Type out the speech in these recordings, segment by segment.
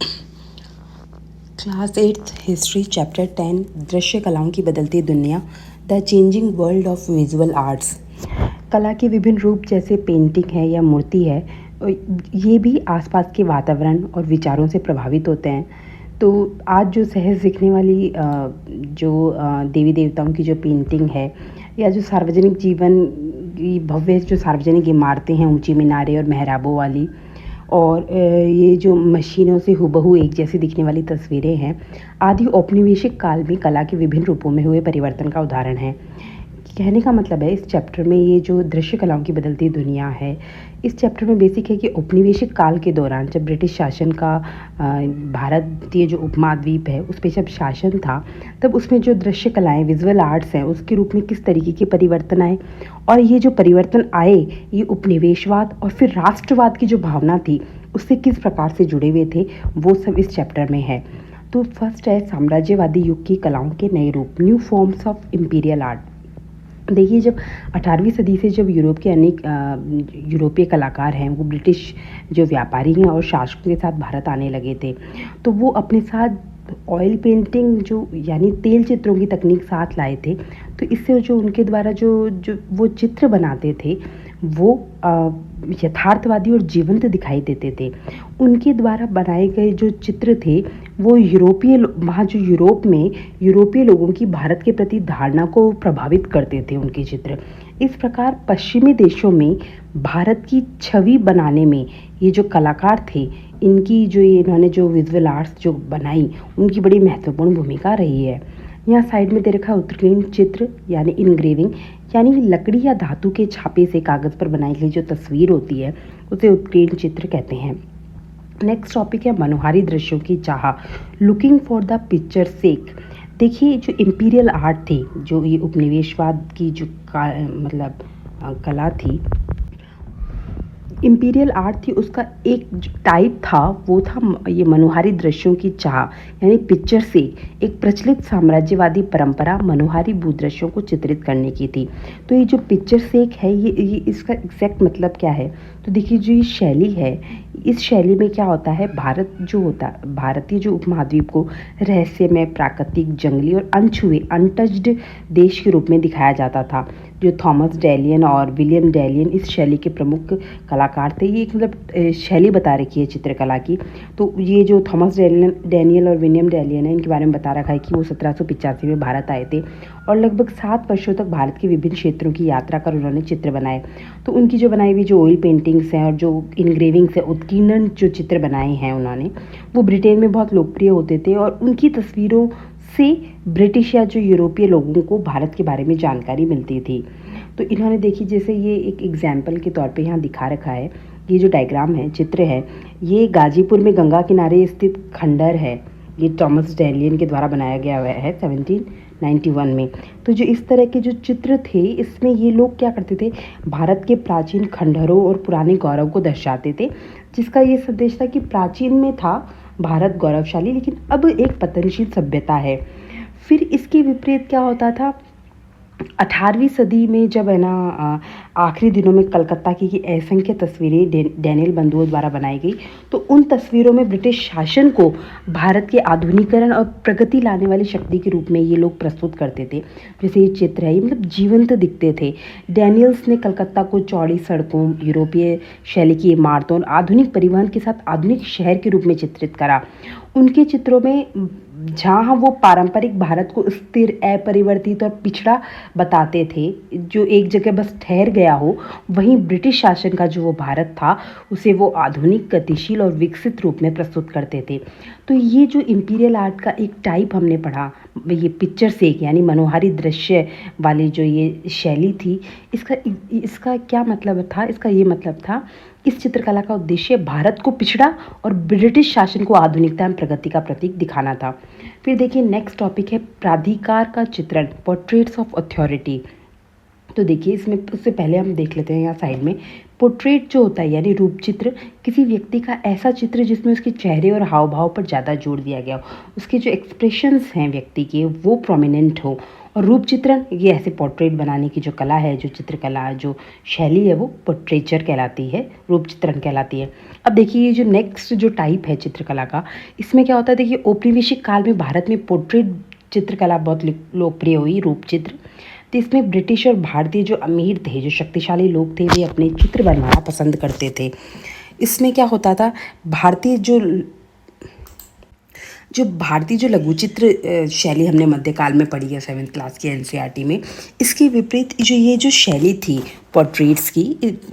Class 8th history chapter 10 दृश्य कलाओं की बदलती दुनिया the changing world of visual arts. कला के विभिन्न रूप जैसे पेंटिंग है या मूर्ति है, ये भी आसपास के वातावरण और विचारों से प्रभावित होते हैं। तो आज जो सहज दिखने वाली देवी देवताओं की जो पेंटिंग है या जो सार्वजनिक जीवन की भव्य जो सार्वजनिक इमारतें हैं, ऊंची मीनारें और मेहराबों वाली, और ये जो मशीनों से हूबहू एक जैसी दिखने वाली तस्वीरें हैं, आदि औपनिवेशिक काल में कला के विभिन्न रूपों में हुए परिवर्तन का उदाहरण है। कहने का मतलब है इस चैप्टर में ये जो दृश्य कलाओं की बदलती दुनिया है, इस चैप्टर में बेसिक है कि औपनिवेशिक काल के दौरान जब ब्रिटिश शासन का भारतीय जो उपमहाद्वीप है उस पर जब शासन था, तब उसमें जो दृश्य कलाएं विजुअल आर्ट्स हैं उसके रूप में किस तरीके के परिवर्तन आए, और ये जो परिवर्तन आए ये उपनिवेशवाद और फिर राष्ट्रवाद की जो भावना थी उससे किस प्रकार से जुड़े हुए थे, वो सब इस चैप्टर में है। तो फर्स्ट है साम्राज्यवादी युग की कलाओं के नए रूप, new forms of imperial art. देखिए, जब 18वीं सदी से जब यूरोप के अनेक यूरोपीय कलाकार हैं वो ब्रिटिश जो व्यापारी हैं और शासकों के साथ भारत आने लगे थे, तो वो अपने साथ ऑयल पेंटिंग जो यानी तेल चित्रों की तकनीक साथ लाए थे। तो इससे जो उनके द्वारा जो जो वो चित्र बनाते थे वो यथार्थवादी और जीवंत दिखाई देते थे। उनके द्वारा बनाए गए जो चित्र थे वो वहाँ जो यूरोप में यूरोपीय लोगों की भारत के प्रति धारणा को प्रभावित करते थे उनके चित्र। इस प्रकार पश्चिमी देशों में भारत की छवि बनाने में ये जो कलाकार थे, इनकी जो इन्होंने जो विजुअल आर्ट्स जो बनाई, उनकी बड़ी महत्वपूर्ण भूमिका रही है। यहाँ साइड में दे रखा उत्कीर्ण चित्र यानी इनग्रेविंग, यानी लकड़ी या धातु के छापे से कागज़ पर बनाई गई जो तस्वीर होती है उसे उत्कीर्ण चित्र कहते हैं। नेक्स्ट टॉपिक है मनोहारी दृश्यों की चाह, लुकिंग फॉर द पिक्चर सेक। देखिए, जो इम्पीरियल आर्ट थी, जो ये उपनिवेशवाद की जो कला थी, इम्पीरियल आर्ट थी, उसका एक टाइप था वो था ये मनोहारी दृश्यों की चाह यानी पिक्चर से एक प्रचलित साम्राज्यवादी परंपरा मनोहारी भूदृश्यों को चित्रित करने की थी। तो ये जो पिक्चर सेक है ये इसका एग्जैक्ट मतलब क्या है, तो देखिए जो ये शैली है, इस शैली में क्या होता है, भारतीय जो उपमहाद्वीप को रहस्यमय, प्राकृतिक, जंगली और अनछुए अनटच्ड देश के रूप में दिखाया जाता था। जो थॉमस डैलियन और विलियम डैलियन इस शैली के प्रमुख कलाकार थे। ये एक शैली बता रखी है चित्रकला की। तो ये जो थॉमस डैनियल और विलियम डैलियन है, इनके बारे में बता रखा है कि वो 1785 में भारत आए थे और लगभग 7 वर्षों तक भारत के विभिन्न क्षेत्रों की यात्रा कर उन्होंने चित्र बनाए। तो उनकी जो बनाई हुई जो ऑयल पेंटिंग्स हैं और जो इनग्रेविंग्स है, उत्कीर्ण जो चित्र बनाए हैं उन्होंने, वो ब्रिटेन में बहुत लोकप्रिय होते थे और उनकी तस्वीरों से ब्रिटिश या जो यूरोपीय लोगों को भारत के बारे में जानकारी मिलती थी। तो इन्होंने देखी, जैसे ये एक एग्जाम्पल के तौर पे यहाँ दिखा रखा है, ये जो डायग्राम है, चित्र है, ये गाजीपुर में गंगा किनारे स्थित खंडर है। ये थॉमस डैलियन के द्वारा बनाया गया हुआ है 1791 में। तो जो इस तरह के जो चित्र थे, इसमें ये लोग क्या करते थे, भारत के प्राचीन खंडरों और पुराने गौरव को दर्शाते थे, जिसका ये संदेश था कि प्राचीन में था भारत गौरवशाली, लेकिन अब एक पतनशील सभ्यता है। फिर इसके विपरीत क्या होता था, 18वीं सदी में जब है ना आखिरी दिनों में कलकत्ता की असंख्य तस्वीरें डैनियल बंधुओं द्वारा बनाई गई, तो उन तस्वीरों में ब्रिटिश शासन को भारत के आधुनिकीकरण और प्रगति लाने वाली शक्ति के रूप में ये लोग प्रस्तुत करते थे। जैसे ये चित्र है, ये जीवंत दिखते थे। डैनियल्स ने कलकत्ता को चौड़ी सड़कों, यूरोपीय शैली की इमारतों और आधुनिक परिवहन के साथ आधुनिक शहर के रूप में चित्रित करा। उनके चित्रों में जहाँ वो पारंपरिक भारत को स्थिर, अपरिवर्तित और पिछड़ा बताते थे, जो एक जगह बस ठहर गया हो, वहीं ब्रिटिश शासन का जो वो भारत था उसे वो आधुनिक, गतिशील और विकसित रूप में प्रस्तुत करते थे। तो ये जो इम्पीरियल आर्ट का एक टाइप हमने पढ़ा, ये पिक्चर से यानी मनोहारी दृश्य वाली जो ये शैली थी, इसका क्या मतलब था, इसका ये मतलब था, इस चित्रकला का उद्देश्य भारत को पिछड़ा और ब्रिटिश शासन को आधुनिकता एवं प्रगति का प्रतीक दिखाना था। फिर देखिए नेक्स्ट टॉपिक है प्राधिकार का चित्रण, पोर्ट्रेट्स ऑफ अथॉरिटी। तो देखिए इसमें उससे पहले हम देख लेते हैं यहाँ साइड में, पोर्ट्रेट जो होता है यानी रूप चित्र, किसी व्यक्ति का ऐसा चित्र जिसमें उसके चेहरे और हाव भाव पर ज़्यादा जोर दिया गया हो, उसके जो एक्सप्रेशंस हैं व्यक्ति के वो प्रोमिनेंट हो और रूप चित्रण ये ऐसे पोर्ट्रेट बनाने की जो कला है, जो चित्रकला, जो शैली है, वो पोर्ट्रेचर कहलाती है, रूप चित्रण कहलाती है। अब देखिए ये जो नेक्स्ट जो टाइप है चित्रकला का, इसमें क्या होता है, देखिए औपनिवेशिक काल में भारत में पोर्ट्रेट चित्रकला बहुत लोकप्रिय हुई, रूप चित्र। तो इसमें ब्रिटिश और भारतीय जो अमीर थे, जो शक्तिशाली लोग थे, वे अपने चित्र बनवाना पसंद करते थे। इसमें क्या होता था, भारतीय जो लघु चित्र शैली हमने मध्यकाल में पढ़ी है 7th क्लास की एनसीईआरटी में, इसके विपरीत जो ये जो शैली थी पोर्ट्रेट्स की,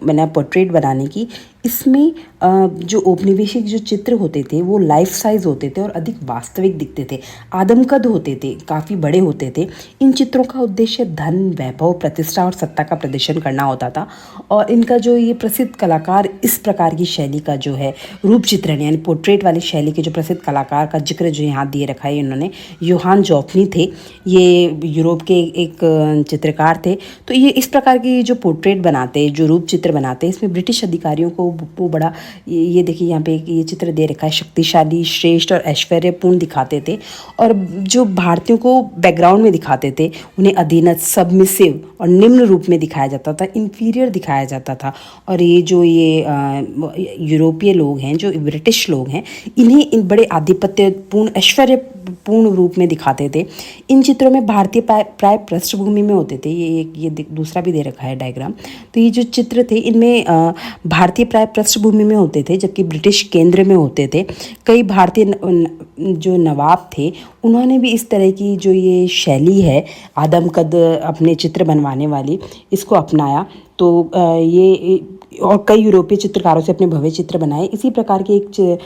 पोर्ट्रेट बनाने की, इसमें जो औपनिवेशिक जो चित्र होते थे वो लाइफ साइज होते थे और अधिक वास्तविक दिखते थे, आदमकद होते थे, काफ़ी बड़े होते थे। इन चित्रों का उद्देश्य धन, वैभव, प्रतिष्ठा और सत्ता का प्रदर्शन करना होता था। और इनका जो ये प्रसिद्ध कलाकार, इस प्रकार की शैली का जो है रूप चित्रण यानी पोर्ट्रेट वाली शैली के जो प्रसिद्ध कलाकार का जिक्र जो यहाँ दिए रखा है इन्होंने, योहान जॉफनी थे। ये यूरोप के एक चित्रकार थे। तो ये इस प्रकार की जो पोर्ट्रेट बनाते, जो रूप चित्र बनाते, इसमें ब्रिटिश अधिकारियों को वो बड़ा, ये देखिए यहाँ पे ये चित्र दे रखा है, शक्तिशाली, श्रेष्ठ और ऐश्वर्यपूर्ण दिखाते थे। और जो भारतीयों को बैकग्राउंड में दिखाते थे, उन्हें अधीनस्थ, सबमिसिव और निम्न रूप में दिखाया जाता था, इन्फीरियर दिखाया जाता था। और ये जो यूरोपीय लोग हैं, जो ब्रिटिश लोग हैं, इन्हें इन बड़े आधिपत्यपूर्ण, ऐश्वर्यपूर्ण रूप में दिखाते थे। इन चित्रों में भारतीय प्राय पृष्ठभूमि में होते थे। ये दूसरा भी दे रखा है डायग्राम। तो ये जो चित्र थे, इनमें भारतीय प्राय पृष्ठभूमि में होते थे, जबकि ब्रिटिश केंद्र में होते थे। कई भारतीय जो नवाब थे, उन्होंने भी इस तरह की जो ये शैली है आदमकद अपने चित्र बनवाने वाली, इसको अपनाया। तो ये और कई यूरोपीय चित्रकारों से अपने भव्य चित्र बनाए। इसी प्रकार के एक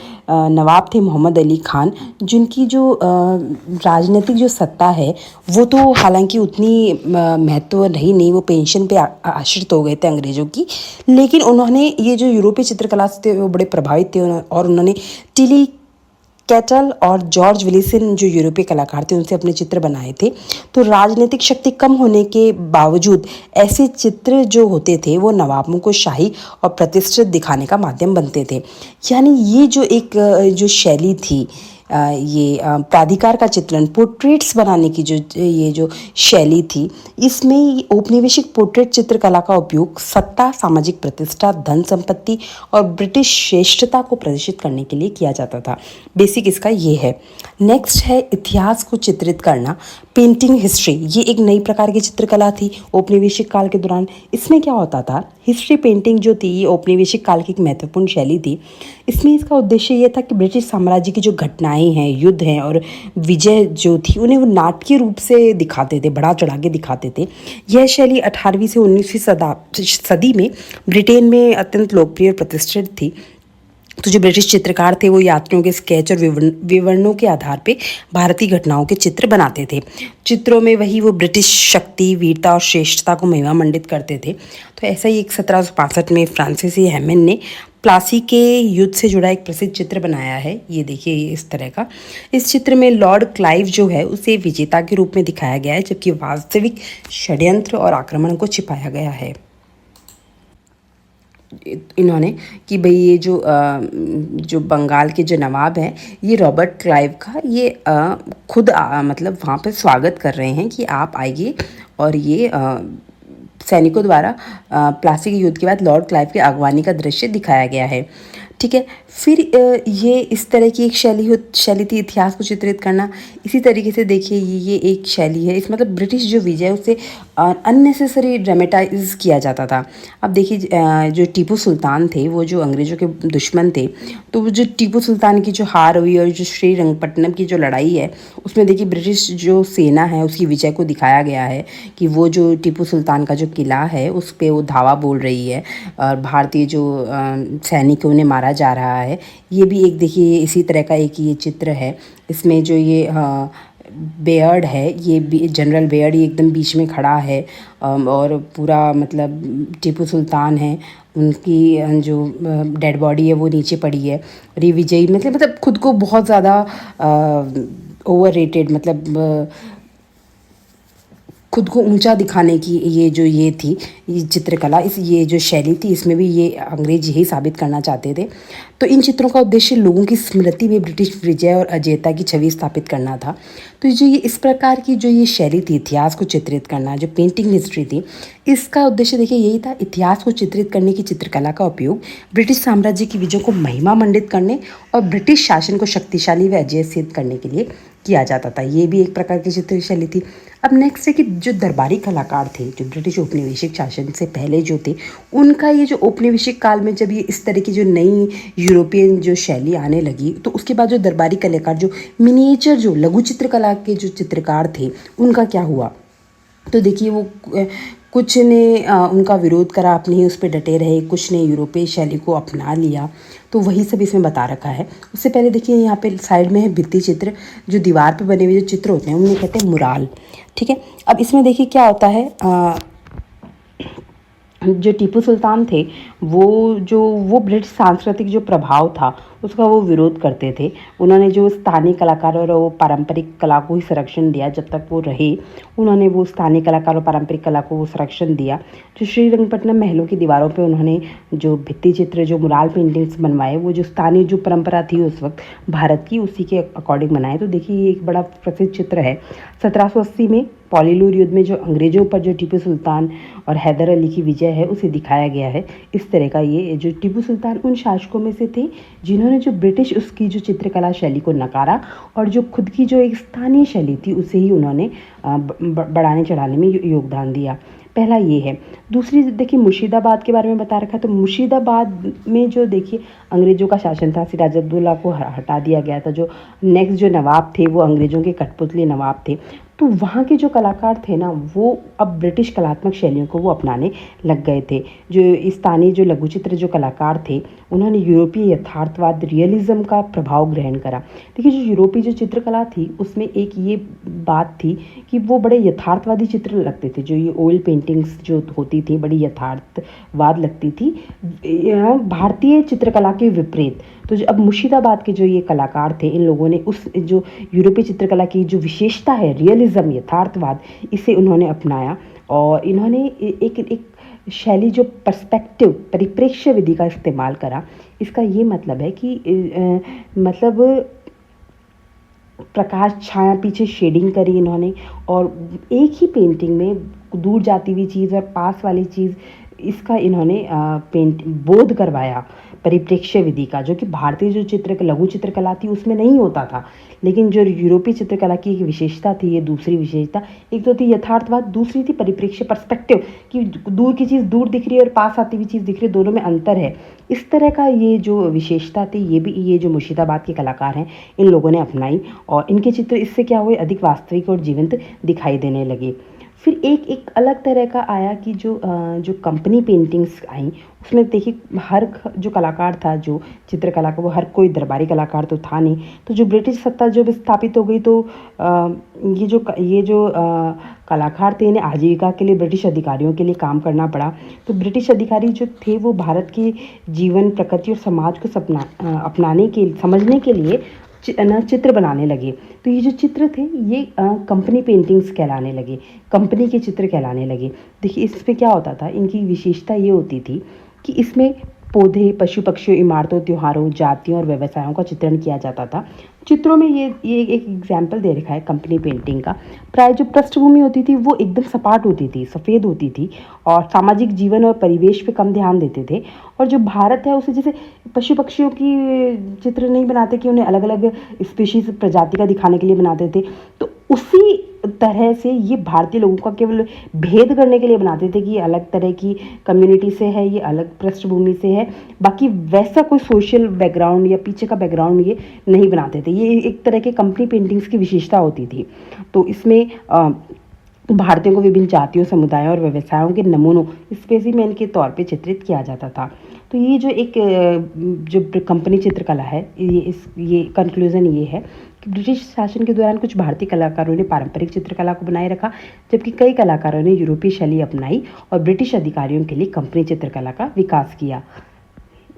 नवाब थे मोहम्मद अली खान, जिनकी जो राजनीतिक जो सत्ता है वो तो हालांकि उतनी महत्व रही नहीं, वो पेंशन पे आश्रित हो गए थे अंग्रेज़ों की। लेकिन उन्होंने ये जो यूरोपीय चित्रकला से थे वो बड़े प्रभावित थे, और उन्होंने टिली कैटल और जॉर्ज विलिसन जो यूरोपीय कलाकार थे, उनसे अपने चित्र बनाए थे। तो राजनीतिक शक्ति कम होने के बावजूद ऐसे चित्र जो होते थे वो नवाबों को शाही और प्रतिष्ठित दिखाने का माध्यम बनते थे। यानी ये जो एक जो शैली थी, ये प्राधिकार का चित्रण, पोर्ट्रेट्स बनाने की ये जो शैली थी, इसमें औपनिवेशिक पोर्ट्रेट चित्रकला का उपयोग सत्ता, सामाजिक प्रतिष्ठा, धन संपत्ति और ब्रिटिश श्रेष्ठता को प्रदर्शित करने के लिए किया जाता था। बेसिक इसका ये है। नेक्स्ट है इतिहास को चित्रित करना, पेंटिंग हिस्ट्री। ये एक नई प्रकार की चित्रकला थी औपनिवेशिक काल के दौरान। इसमें क्या होता था, हिस्ट्री पेंटिंग जो थी ये औपनिवेशिक काल की एक महत्वपूर्ण शैली थी। इसमें इसका उद्देश्य ये था कि ब्रिटिश साम्राज्य की जो घटनाएं हैं, युद्ध हैं और विजय जो थी, उन्हें वो नाटकीय रूप से दिखाते थे, बढ़ा चढ़ा के दिखाते थे। यह शैली 18वीं से 19वीं सदी में ब्रिटेन में अत्यंत लोकप्रिय और प्रतिष्ठित थी। तो जो ब्रिटिश चित्रकार थे वो यात्रियों के स्केच और विवरणों के आधार पे भारतीय घटनाओं के चित्र बनाते थे। चित्रों में वही वो ब्रिटिश शक्ति, वीरता और श्रेष्ठता को महिमा मंडित करते थे। तो ऐसा ही एक 1765 में फ्रांसीसी हेमन ने प्लासी के युद्ध से जुड़ा एक प्रसिद्ध चित्र बनाया है। ये देखिए इस तरह का। इस चित्र में लॉर्ड क्लाइव जो है उसे विजेता के रूप में दिखाया गया है, जबकि वास्तविक षड्यंत्र और आक्रमण को छिपाया गया है इन्होंने कि भाई ये जो बंगाल के जो नवाब हैं, ये रॉबर्ट क्लाइव का ये खुद मतलब वहाँ पे स्वागत कर रहे हैं कि आप आइए। और ये सैनिकों द्वारा प्लासी के युद्ध के बाद लॉर्ड क्लाइव की अगवानी का दृश्य दिखाया गया है। ठीक है। फिर ये इस तरह की एक शैली थी इतिहास को चित्रित करना। इसी तरीके से देखिए ये एक शैली है, इस मतलब ब्रिटिश जो विजय उसे अननेसेसरी ड्रामेटाइज किया जाता था। अब देखिए जो टीपू सुल्तान थे, वो जो अंग्रेज़ों के दुश्मन थे, तो वो जो टीपू सुल्तान की जो हार हुई और जो श्रीरंगपट्टनम की जो लड़ाई है, उसमें देखिए ब्रिटिश जो सेना है उसकी विजय को दिखाया गया है कि वो जो टीपू सुल्तान का जो किला है उस पर वो धावा बोल रही है और भारतीय जो सैनिक उन्हें मारा जा रहा है। ये भी एक देखिए इसी तरह का एक ये चित्र है। इसमें जो ये बेयर्ड है, ये जनरल बेयर्ड, ये एकदम बीच में खड़ा है और पूरा मतलब टीपू सुल्तान है, उनकी जो डेड बॉडी है वो नीचे पड़ी है। और ये विजयी मतलब खुद को बहुत ज़्यादा ओवर रेटेड, मतलब खुद को ऊंचा दिखाने की ये थी ये चित्रकला, इस ये जो शैली थी, इसमें भी ये अंग्रेज यही साबित करना चाहते थे। तो इन चित्रों का उद्देश्य लोगों की स्मृति में ब्रिटिश विजय और अजेयता की छवि स्थापित करना था। तो जो ये इस प्रकार की जो ये शैली थी इतिहास को चित्रित करना, जो पेंटिंग हिस्ट्री थी, इसका उद्देश्य देखिए यही था, इतिहास को चित्रित करने की चित्रकला का उपयोग ब्रिटिश साम्राज्य की विजय को महिमा मंडित करने और ब्रिटिश शासन को शक्तिशाली व अजेय सिद्ध करने के लिए किया जाता था। ये भी एक प्रकार की चित्रशैली थी। अब नेक्स्ट है कि जो दरबारी कलाकार थे, जो ब्रिटिश औपनिवेशिक शासन से पहले जो थे, उनका ये जो औपनिवेशिक काल में जब ये इस तरह की जो नई यूरोपियन जो शैली आने लगी, तो उसके बाद जो दरबारी कलाकार, जो मिनिएचर, जो लघु चित्रकला के जो चित्रकार थे, उनका क्या हुआ। तो देखिए वो कुछ ने उनका विरोध करा, अपने ही उस पर डटे रहे, कुछ ने यूरोपीय शैली को अपना लिया। तो वही सब इसमें बता रखा है। उससे पहले देखिए यहाँ पे साइड में है भित्ति चित्र, जो दीवार पे बने हुए जो चित्र होते हैं उन्हें कहते हैं मुराल। ठीक है, अब इसमें देखिए क्या होता है, जो टीपू सुल्तान थे, वो ब्रिटिश सांस्कृतिक जो प्रभाव था उसका वो विरोध करते थे। उन्होंने जो स्थानीय कलाकार और वो पारंपरिक कला को ही संरक्षण दिया, जब तक वो रहे उन्होंने वो स्थानीय कलाकार और पारंपरिक कला को वो संरक्षण दिया। जो श्रीरंगपट्टनम महलों की दीवारों पे उन्होंने जो भित्ति चित्र, जो मुराल पेंटिंग्स बनवाए, वो जो स्थानीय जो परंपरा थी उस वक्त भारत की, उसी के अकॉर्डिंग बनाए। तो देखिए ये एक बड़ा प्रसिद्ध चित्र है। 1780 में पॉलीलूर युद्ध में जो अंग्रेजों पर जो टीपू सुल्तान और हैदर अली की विजय है उसे दिखाया गया है। इस तरह का ये जो टीपू सुल्तान उन शासकों में से थे जिन्होंने जो ब्रिटिश उसकी जो चित्रकला शैली को नकारा और जो खुद की जो एक स्थानीय शैली थी उसे ही उन्होंने बढ़ाने चढ़ाने में योगदान दिया। पहला ये है। दूसरी देखिए मुर्शिदाबाद के बारे में बता रखा है। तो मुर्शिदाबाद में जो देखिए अंग्रेज़ों का शासन था, सिराजुद्दौला को हटा दिया गया था। जो नेक्स्ट जो नवाब थे वो अंग्रेज़ों के कठपुतली नवाब थे। तो वहाँ के जो कलाकार थे ना, वो अब ब्रिटिश कलात्मक शैलियों को वो अपनाने लग गए थे। जो स्थानीय जो लघुचित्र जो कलाकार थे उन्होंने यूरोपीय यथार्थवाद, रियलिज्म का प्रभाव ग्रहण करा। देखिए जो यूरोपीय जो चित्रकला थी उसमें एक ये बात थी कि वो बड़े यथार्थवादी चित्र लगते थे। जो ये ऑयल पेंटिंग्स जो होती थी बड़ी यथार्थवाद लगती थी, भारतीय चित्रकला के विपरीत। तो जो अब मुर्शिदाबाद के जो ये कलाकार थे, इन लोगों ने उस जो यूरोपीय चित्रकला की जो विशेषता है रियलिज्म, यथार्थवाद, इसे उन्होंने अपनाया और इन्होंने एक शैली जो पर्सपेक्टिव, परिप्रेक्ष्य विधि का इस्तेमाल करा। इसका ये मतलब है कि मतलब प्रकाश छाया पीछे शेडिंग करी इन्होंने और एक ही पेंटिंग में दूर जाती हुई चीज़ और पास वाली चीज़, इसका इन्होंने बोध करवाया परिप्रेक्ष्य विधि का, जो कि भारतीय जो लघु चित्रकला थी उसमें नहीं होता था। लेकिन जो यूरोपीय चित्रकला की एक विशेषता थी, ये दूसरी विशेषता, एक तो थी यथार्थवाद, दूसरी थी परिप्रेक्ष्य, पर्सपेक्टिव, कि दूर की चीज़ दूर दिख रही है और पास आती हुई चीज़ दिख रही है, दोनों में अंतर है। इस तरह का ये जो विशेषता थी ये जो मुर्शिदाबाद के कलाकार हैं इन लोगों ने अपनाई और इनके चित्र इससे क्या हुए, अधिक वास्तविक और जीवंत दिखाई देने लगे। फिर एक अलग तरह का आया कि जो कंपनी पेंटिंग्स आई, उसमें देखिए हर जो कलाकार था जो चित्रकला का, वो हर कोई दरबारी कलाकार तो था नहीं। तो जो ब्रिटिश सत्ता जब स्थापित हो गई तो ये जो कलाकार थे इन्हें आजीविका के लिए ब्रिटिश अधिकारियों के लिए काम करना पड़ा। तो ब्रिटिश अधिकारी जो थे वो भारत के जीवन, प्रकृति और समाज को अपनाने के, समझने के लिए चित्र बनाने लगे। तो ये जो चित्र थे ये कंपनी पेंटिंग्स कहलाने लगे, कंपनी के चित्र कहलाने लगे। देखिए इसमें क्या होता था, इनकी विशेषता ये होती थी कि इसमें पौधे, पशु पक्षियों, इमारतों, त्योहारों, जातियों और व्यवसायों का चित्रण किया जाता था। चित्रों में ये एक एग्जाम्पल दे रखा है कंपनी पेंटिंग का। प्राय जो पृष्ठभूमि होती थी वो एकदम सपाट होती थी, सफ़ेद होती थी और सामाजिक जीवन और परिवेश पे कम ध्यान देते थे। और जो भारत है उसे जैसे पशु पक्षियों की चित्र नहीं बनाते कि उन्हें अलग अलग स्पीशीज, प्रजाति का दिखाने के लिए बनाते थे, तो उसी तरह से ये भारतीय लोगों का केवल भेद करने के लिए बनाते थे कि ये अलग तरह की कम्युनिटी से है, ये अलग पृष्ठभूमि से है। बाकी वैसा कोई सोशल बैकग्राउंड या पीछे का बैकग्राउंड ये नहीं बनाते थे। ये एक तरह के कंपनी पेंटिंग्स की विशेषता होती थी। तो इसमें भारतीयों को विभिन्न जातियों, समुदायों और व्यवसायों के नमूनों, स्पेसिमेन के तौर पे चित्रित किया जाता था। तो ये जो एक जो कंपनी चित्रकला है, ये कंक्लूजन ये है कि ब्रिटिश शासन के दौरान कुछ भारतीय कलाकारों ने पारंपरिक चित्रकला को बनाए रखा, जबकि कई कलाकारों ने यूरोपीय शैली अपनाई और ब्रिटिश अधिकारियों के लिए कंपनी चित्रकला का विकास किया,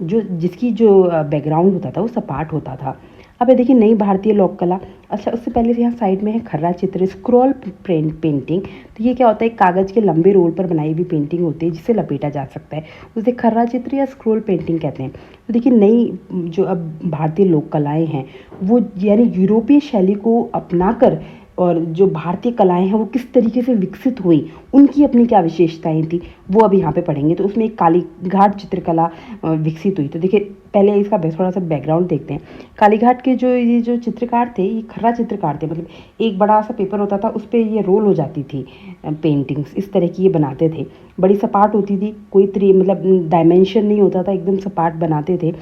जिसकी जो बैकग्राउंड होता था वो सपाट होता था। अब ये देखिए नई भारतीय लोक कला। अच्छा, उससे पहले से यहाँ साइड में है खर्रा चित्र, स्क्रॉल पेंटिंग। तो ये क्या होता है, कागज़ के लंबे रोल पर बनाई हुई पेंटिंग होती है जिसे लपेटा जा सकता है, उसे खर्रा चित्र या स्क्रॉल पेंटिंग कहते हैं। तो देखिए नई जो अब भारतीय लोक कलाएँ हैं वो यानी यूरोपीय शैली को अपनाकर, और जो भारतीय कलाएँ हैं वो किस तरीके से विकसित हुई, उनकी अपनी क्या विशेषताएँ थी, वो अभी यहाँ पे पढ़ेंगे। तो उसमें एक कालीघाट चित्रकला विकसित हुई। तो देखिए पहले इसका थोड़ा सा बैकग्राउंड देखते हैं। कालीघाट के ये जो चित्रकार थे, ये खर्रा चित्रकार थे। मतलब एक बड़ा सा पेपर होता था, उस पर ये रोल हो जाती थी पेंटिंग्स, इस तरह की ये बनाते थे। बड़ी सपाट होती थी, कोई मतलब डायमेंशन नहीं होता था, एकदम सपाट बनाते थे।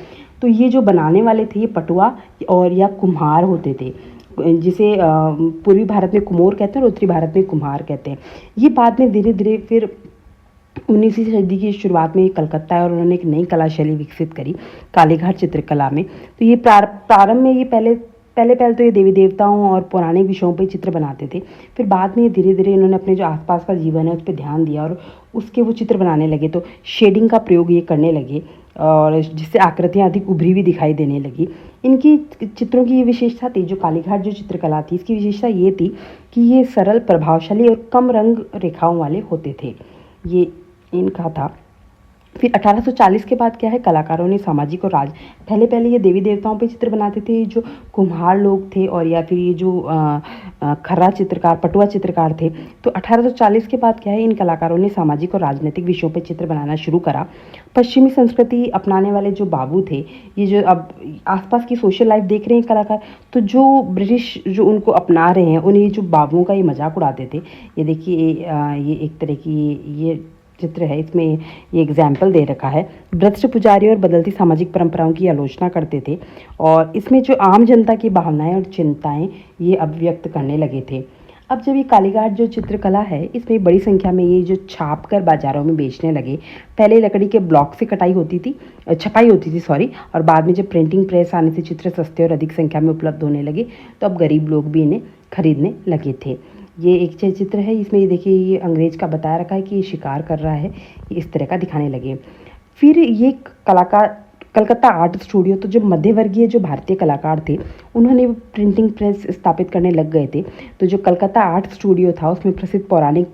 तो ये जो बनाने वाले थे ये पटुआ और या कुम्हार होते थे, जिसे पूर्वी भारत में कुमोर कहते हैं और उत्तरी भारत में कुम्हार कहते हैं। ये बाद में धीरे धीरे फिर 19वीं सदी की शुरुआत में कलकत्ता आए और उन्होंने एक नई कला शैली विकसित करी कालीघाट चित्रकला में। तो ये प्रारंभ में ये पहले तो ये देवी देवताओं और पौराणिक विषयों पर चित्र बनाते थे। फिर बाद में धीरे धीरे इन्होंने अपने जो आसपास का जीवन है उस पर ध्यान दिया और उसके वो चित्र बनाने लगे। तो शेडिंग का प्रयोग ये करने लगे और जिससे आकृतियाँ अधिक उभरी हुई दिखाई देने लगी। इनकी चित्रों की ये विशेषता थी, जो कालीघाट जो चित्रकला थी इसकी विशेषता ये थी कि ये सरल, प्रभावशाली और कम रंग रेखाओं वाले होते थे। ये इनका था। फिर 1840 के बाद क्या है, कलाकारों ने सामाजिक और पहले ये देवी देवताओं पे चित्र बनाते थे जो कुम्हार लोग थे, और या फिर ये जो खर्रा चित्रकार, पटुआ चित्रकार थे। तो 1840 के बाद क्या है, इन कलाकारों ने सामाजिक और राजनीतिक विषयों पे चित्र बनाना शुरू करा। पश्चिमी संस्कृति अपनाने वाले जो बाबू थे, ये जो अब आसपास की सोशल लाइफ देख रहे हैं कलाकार, तो जो ब्रिटिश जो उनको अपना रहे हैं, उन्हें जो बाबुओं का ये मजाक उड़ाते थे। ये देखिए ये एक तरह की ये चित्र है, इसमें ये एग्जाम्पल दे रखा है। भ्रष्ट पुजारी और बदलती सामाजिक परंपराओं की आलोचना करते थे, और इसमें जो आम जनता की भावनाएं और चिंताएं ये अभिव्यक्त करने लगे थे। अब जब ये कालीघाट जो चित्रकला है, इसमें बड़ी संख्या में ये जो छाप कर बाजारों में बेचने लगे। पहले लकड़ी के ब्लॉक से छपाई होती थी सॉरी, और बाद में जब प्रिंटिंग प्रेस आने से चित्र सस्ते और अधिक संख्या में उपलब्ध होने लगे, तो अब गरीब लोग भी इन्हें खरीदने लगे थे। ये एक चित्र है, इसमें ये देखिए ये अंग्रेज का बताया रखा है कि ये शिकार कर रहा है, ये इस तरह का दिखाने लगे। फिर ये कलाकार कलकत्ता आर्ट स्टूडियो, तो जो मध्यवर्गीय जो भारतीय कलाकार थे उन्होंने प्रिंटिंग प्रेस स्थापित करने लग गए थे। तो जो कलकत्ता आर्ट स्टूडियो था उसमें प्रसिद्ध पौराणिक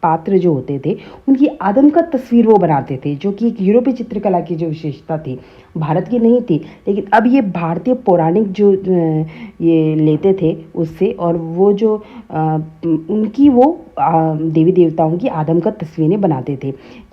पात्र जो होते थे उनकी आदमकद तस्वीर वो बनाते थे, जो कि एक यूरोपीय चित्रकला की जो विशेषता थी, भारत की नहीं थी। लेकिन अब ये भारतीय पौराणिक जो ये लेते थे उससे, और वो जो उनकी वो देवी देवताओं की आदमकद तस्वीरें बनाते थे।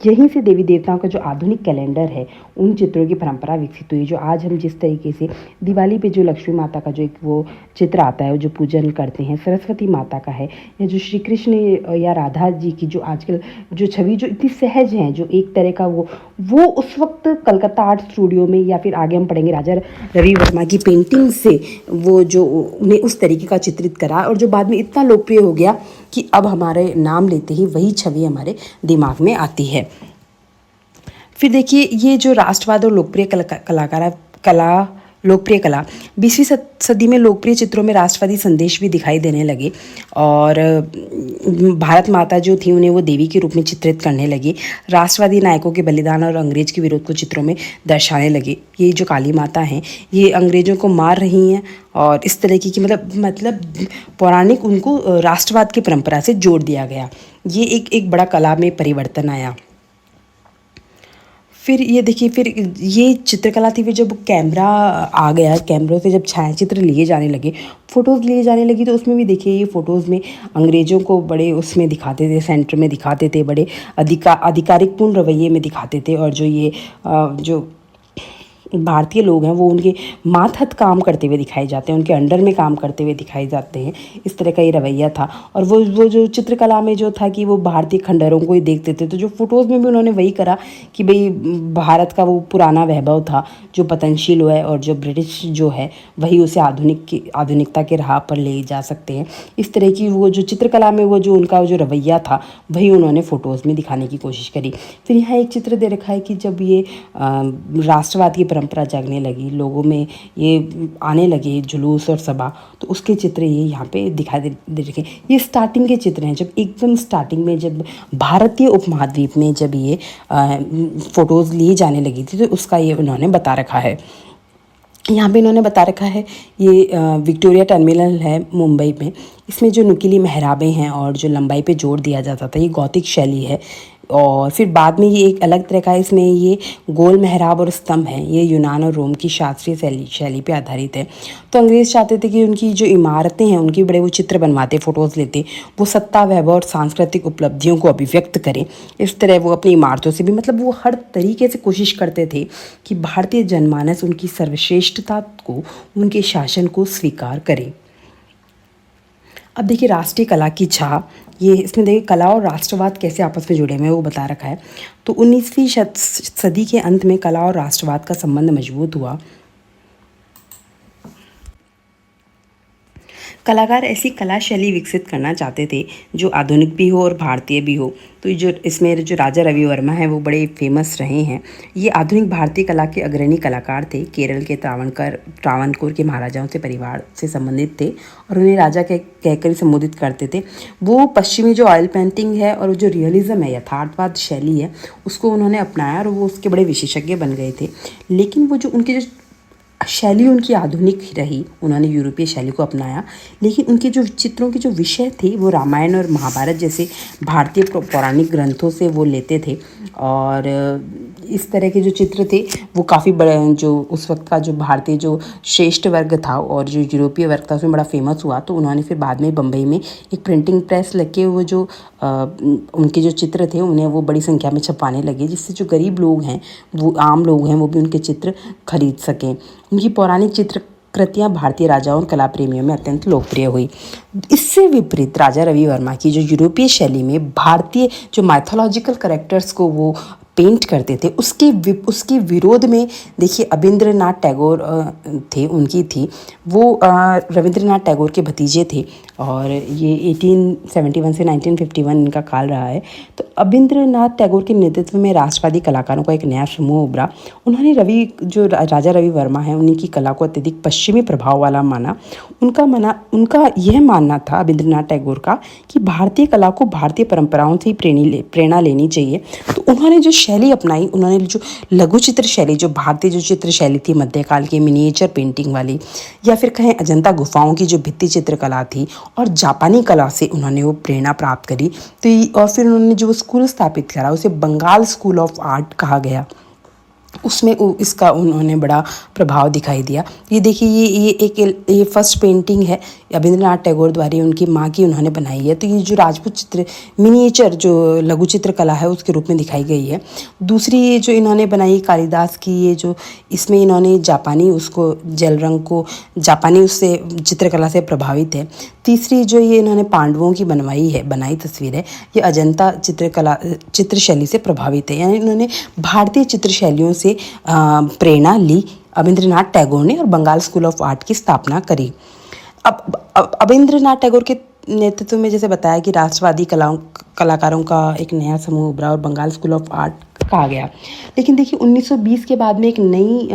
यहीं से देवी देवताओं का जो आधुनिक कैलेंडर है, उन चित्रों की परंपरा विकसित हुई। जो आज हम जिस तरीके से दिवाली पे जो लक्ष्मी माता का जो एक वो चित्र आता है, जो पूजन करते हैं, सरस्वती माता का है, या जो श्री कृष्ण या राधा जी की जो आजकल जो छवि जो इतनी सहज हैं, जो एक तरह का वो उस वक्त कलकत्ता आर्ट स्टूडियो में, या फिर आगे हम पढ़ेंगे राजा रवि वर्मा की पेंटिंग से वो जो उन्हें उस तरीके का चित्रित करा, और जो बाद में इतना लोकप्रिय हो गया कि अब हमारे नाम लेते ही वही छवि हमारे दिमाग में आती है। फिर देखिए ये जो राष्ट्रवाद और लोकप्रिय कला 20वीं सदी में लोकप्रिय चित्रों में राष्ट्रवादी संदेश भी दिखाई देने लगे, और भारत माता जो थी उन्हें वो देवी के रूप में चित्रित करने लगी। राष्ट्रवादी नायकों के बलिदान और अंग्रेज के विरोध को चित्रों में दर्शाने लगे। ये जो काली माता हैं ये अंग्रेजों को मार रही हैं, और इस तरह की मतलब पौराणिक उनको राष्ट्रवाद की परंपरा से जोड़ दिया गया। ये एक बड़ा कला में परिवर्तन आया। फिर ये देखिए, फिर ये चित्रकला थी। फिर जब कैमरा आ गया, कैमरों से जब छायाचित्र लिए जाने लगे, फ़ोटोज़ लिए जाने लगी, तो उसमें भी देखिए ये फ़ोटोज़ में अंग्रेज़ों को बड़े उसमें दिखाते थे, सेंटर में दिखाते थे, बड़े आधिकारिकपूर्ण रवैये में दिखाते थे। और जो ये जो भारतीय लोग हैं वो उनके मातहत काम करते हुए दिखाए जाते हैं, उनके अंडर में काम करते हुए दिखाए जाते हैं। इस तरह का ये रवैया था। और वो जो चित्रकला में जो था कि वो भारतीय खंडहरों को ही देखते थे। तो जो फ़ोटोज़ में भी उन्होंने वही करा कि भाई भारत का वो पुराना वैभव था जो पतनशील हुआ है, और जो ब्रिटिश जो है वही उसे आधुनिकता के राह पर ले जा सकते हैं। इस तरह की वो जो चित्रकला में वो जो उनका जो रवैया था वही उन्होंने फ़ोटोज़ में दिखाने की कोशिश करी। फिर यहाँ एक चित्र दे रखा है कि जब ये राष्ट्रवाद की परंपरा जागने लगी, लोगों में ये आने लगे जुलूस और सभा, तो उसके चित्र ये यहाँ पे दिखाई दे रखे। ये स्टार्टिंग के चित्र हैं, जब एकदम स्टार्टिंग में जब भारतीय उपमहाद्वीप में जब ये फ़ोटोज़ ली जाने लगी थी, तो उसका ये उन्होंने बता रखा है। यहाँ पे इन्होंने बता रखा है ये विक्टोरिया टर्मिनल है मुंबई में। इसमें जो नुकीली मेहराबें हैं और जो लंबाई पे जोर दिया जाता था, ये गॉथिक शैली है। और फिर बाद में ये एक अलग तरह का, इसमें ये गोल मेहराब और स्तंभ हैं, ये यूनान और रोम की शास्त्रीय शैली पे आधारित है। तो अंग्रेज़ चाहते थे कि उनकी जो इमारतें हैं उनकी बड़े वो चित्र बनवाते, फ़ोटोज़ लेते, वो सत्ता, वैभव और सांस्कृतिक उपलब्धियों को अभिव्यक्त करें। इस तरह वो अपनी इमारतों से भी, मतलब वो हर तरीके से कोशिश करते थे कि भारतीय जनमानस उनकी सर्वश्रेष्ठता को, उनके शासन को स्वीकार करे। अब देखिए राष्ट्रीय कला की छा, ये इसमें देखिए कला और राष्ट्रवाद कैसे आपस में जुड़े हुए हैं वो बता रखा है। तो 19वीं सदी के अंत में कला और राष्ट्रवाद का संबंध मजबूत हुआ। कलाकार ऐसी कला शैली विकसित करना चाहते थे जो आधुनिक भी हो और भारतीय भी हो। तो जो इसमें जो राजा रवि वर्मा हैं वो बड़े फेमस रहे हैं। ये आधुनिक भारतीय कला के अग्रणी कलाकार थे। केरल के त्रावणकोर के महाराजाओं से परिवार से संबंधित थे और उन्हें राजा कहकर संबोधित करते थे। वो पश्चिमी जो ऑयल पेंटिंग है और जो रियलिज्म है, यथार्थवाद शैली है, उसको उन्होंने अपनाया और वो उसके बड़े विशेषज्ञ बन गए थे। लेकिन वो जो उनकी जो शैली उनकी आधुनिक रही, उन्होंने यूरोपीय शैली को अपनाया। लेकिन उनके जो चित्रों के जो विषय थे वो रामायण और महाभारत जैसे भारतीय पौराणिक ग्रंथों से वो लेते थे। और इस तरह के जो चित्र थे वो काफ़ी बड़े, जो उस वक्त का जो भारतीय जो श्रेष्ठ वर्ग था और जो यूरोपीय वर्ग था उसमें बड़ा फेमस हुआ। तो उन्होंने फिर बाद में बम्बई में एक प्रिंटिंग प्रेस लगे, वो जो उनके जो चित्र थे उन्हें वो बड़ी संख्या में छपवाने लगे, जिससे जो गरीब लोग हैं, वो आम लोग हैं, वो भी उनके चित्र खरीद सकें। उनकी पौराणिक चित्र कृतियाँ भारतीय राजाओं और कला प्रेमियों में अत्यंत लोकप्रिय हुई। इससे विपरीत राजा रवि वर्मा की जो यूरोपीय शैली में भारतीय जो माइथोलॉजिकल कैरेक्टर्स को वो पेंट करते थे, उसके विरोध में देखिए अबिंद्रनाथ टैगोर थे, उनकी थी। वो रविंद्रनाथ टैगोर के भतीजे थे और ये 1871 से 1951 इनका काल रहा है। तो अबिंद्रनाथ टैगोर के नेतृत्व में राष्ट्रवादी कलाकारों का एक नया समूह उभरा। उन्होंने राजा रवि वर्मा हैं उन्हीं की कला को अत्यधिक पश्चिमी प्रभाव वाला माना। उनका यह मानना था अबिंद्रनाथ टैगोर का कि भारतीय कला को भारतीय परंपराओं से ही प्रेरणा लेनी चाहिए। तो उन्होंने जो शैली अपनाई, उन्होंने जो लघु चित्र शैली, जो भारतीय जो चित्र शैली थी मध्यकाल की मिनिएचर पेंटिंग वाली, या फिर कहें अजंता गुफाओं की जो भित्ति चित्रकला थी, और जापानी कला से उन्होंने वो प्रेरणा प्राप्त करी। तो और फिर उन्होंने जो स्कूल स्थापित करा उसे बंगाल स्कूल ऑफ आर्ट कहा गया। उसमें इसका उन्होंने बड़ा प्रभाव दिखाई दिया। ये देखिए ये फर्स्ट पेंटिंग है रविंद्रनाथ टैगोर द्वारा उनकी माँ की उन्होंने बनाई है। तो ये जो राजपूत चित्र मिनिएचर जो लघु चित्र कला है उसके रूप में दिखाई गई है। दूसरी ये जो इन्होंने बनाई कालिदास की, ये जो इसमें इन्होंने जापानी उसको जल रंग को जापानी उससे चित्रकला से प्रभावित है। तीसरी जो ये इन्होंने पांडवों की बनाई तस्वीर है, ये अजंता चित्र शैली से प्रभावित है। यानी इन्होंने भारतीय चित्र शैलियों से प्रेरणा ली अबिंद्रनाथ टैगोर ने और बंगाल स्कूल ऑफ आर्ट की स्थापना करी। अब अबिंद्रनाथ टैगोर के नेतृत्व में जैसे बताया कि राष्ट्रवादी कलाकारों का एक नया समूह उभरा और बंगाल स्कूल ऑफ आर्ट कहा गया। लेकिन देखिए 1920 के बाद में एक नई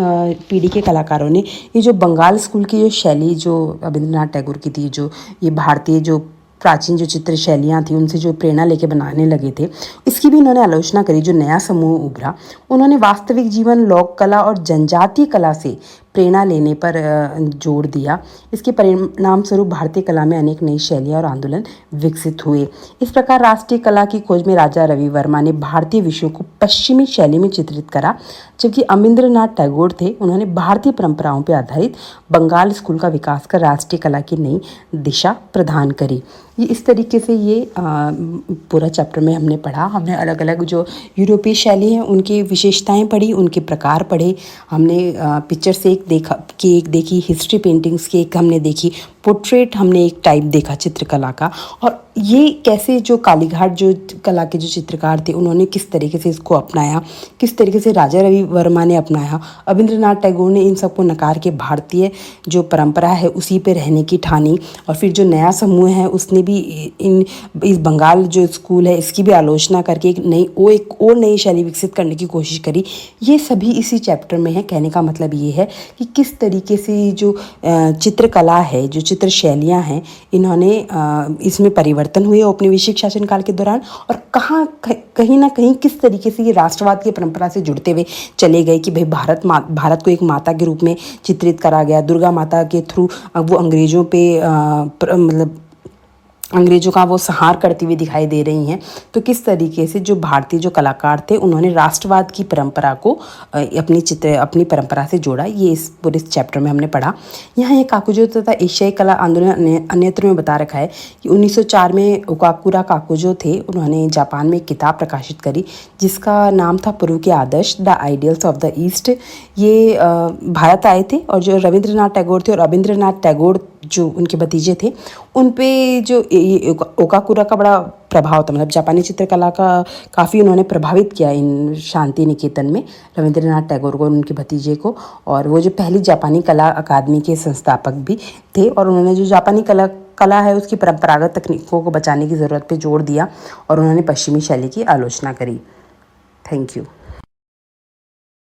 पीढ़ी के कलाकारों ने ये जो बंगाल स्कूल की जो शैली जो अबिंद्रनाथ टैगोर की थी, जो ये भारतीय जो प्राचीन जो चित्र शैलियाँ थी उनसे जो प्रेरणा लेके बनाने लगे थे, इसकी भी इन्होंने आलोचना करी। जो नया समूह उभरा उन्होंने वास्तविक जीवन, लोक कला और जनजातीय कला से प्रेरणा लेने पर जोर दिया। इसके परिणाम स्वरूप भारतीय कला में अनेक नई शैलियाँ और आंदोलन विकसित हुए। इस प्रकार राष्ट्रीय कला की खोज में राजा रवि वर्मा ने भारतीय विषयों को पश्चिमी शैली में चित्रित करा, जबकि अबिंद्रनाथ टैगोर थे उन्होंने भारतीय परंपराओं पर आधारित बंगाल स्कूल का विकास कर राष्ट्रीय कला की नई दिशा प्रदान करी। ये इस तरीके से ये पूरा चैप्टर में हमने पढ़ा। हमने अलग अलग जो यूरोपीय शैली हैं उनकी विशेषताएं पढ़ी, उनके प्रकार पढ़े। हमने पिक्चर से एक देखी हिस्ट्री पेंटिंग्स की एक हमने देखी, पोर्ट्रेट हमने एक टाइप देखा चित्रकला का, और ये कैसे जो कालीघाट जो कला के जो चित्रकार थे उन्होंने किस तरीके से इसको अपनाया, किस तरीके से राजा रवि वर्मा ने अपनाया, अबिंद्रनाथ टैगोर ने इन सबको नकार के भारतीय जो परंपरा है उसी पे रहने की ठानी, और फिर जो नया समूह है उसने भी इस बंगाल जो स्कूल है इसकी भी आलोचना करके एक और नई शैली विकसित करने की कोशिश करी। ये सभी इसी चैप्टर में है। कहने का मतलब ये है कि किस तरीके से जो चित्रकला है, जो चित्र शैलियाँ हैं, इन्होंने इसमें परिवर्तन परिवर्तन हुए औपनिवेशिक शासनकाल के दौरान, और कहाँ कहीं ना कहीं किस तरीके से ये राष्ट्रवाद की परंपरा से जुड़ते हुए चले गए कि भाई भारत को एक माता के रूप में चित्रित करा गया, दुर्गा माता के थ्रू वो अंग्रेज़ों पे मतलब अंग्रेज़ों का वो संहार करती हुई दिखाई दे रही हैं। तो किस तरीके से जो भारतीय जो कलाकार थे उन्होंने राष्ट्रवाद की परंपरा को अपनी परंपरा से जोड़ा, ये इस पूरे चैप्टर में हमने पढ़ा। यहाँ ये काकुजो तथा एशियाई कला आंदोलन अन्यत्र में बता रखा है कि 1904 में ओकाकुरा काकुजो थे, उन्होंने जापान में एक किताब प्रकाशित करी जिसका नाम था पुरु के आदर्श, the ideals of the east. ये भारत आए थे और जो रविंद्रनाथ टैगोर थे, और रविंद्रनाथ टैगोर जो उनके भतीजे थे, उन पे जो ओकाकुरा का बड़ा प्रभाव था, मतलब जापानी चित्रकला का काफ़ी उन्होंने प्रभावित किया इन शांति निकेतन में रविंद्रनाथ टैगोर को और उनके भतीजे को। और वो जो पहली जापानी कला अकादमी के संस्थापक भी थे, और उन्होंने जो जापानी कला है उसकी परंपरागत तकनीकों को बचाने की ज़रूरत पे जोर दिया, और उन्होंने पश्चिमी शैली की आलोचना करी। Thank you.